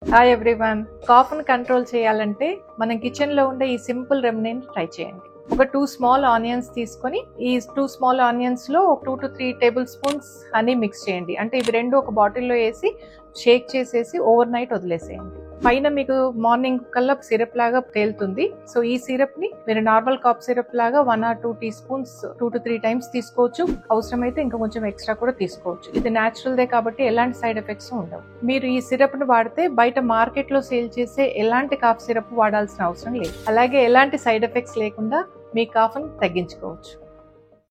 Hi everyone. కాఫ్ను control చేయాలంటే మనం కిచెన్లో ఉండే ఈ సింపుల్ రెమెడీని ట్రై చేయండి. ఒక 2 స్మాల్ ఆనియన్స్ తీసుకొని ఈ 2 స్మాల్ ఆనియన్స్లో 2 to 3 tablespoons honey mix చేయండి. అంటే ఇవి రెండు ఒక బాటిల్లో వేసి షేక్ చేసేసి ఓవర్ నైట్ వదిలేసేయండి. పైన మీకు మార్నింగ్ కల్లా సిరప్ లాగా తేలుతుంది. సో ఈ సిరప్ ని మీరు నార్మల్ కాఫ్ సిరప్ లాగా 1 or 2 teaspoons 2 to 3 times తీసుకోవచ్చు. అవసరమైతే ఇంకా కొంచెం ఎక్స్ట్రా కూడా తీసుకోవచ్చు. ఇది న్యాచురల్ దే కాబట్టి ఎలాంటి సైడ్ ఎఫెక్ట్స్ ఉండవు. మీరు ఈ సిరప్ ను వాడితే బయట మార్కెట్ లో సేల్ చేసే ఎలాంటి కాఫ్ సిరప్ వాడాల్సిన అవసరం లేదు. అలాగే ఎలాంటి సైడ్ ఎఫెక్ట్స్ లేకుండా మీ కాఫ్ను తగ్గించుకోవచ్చు.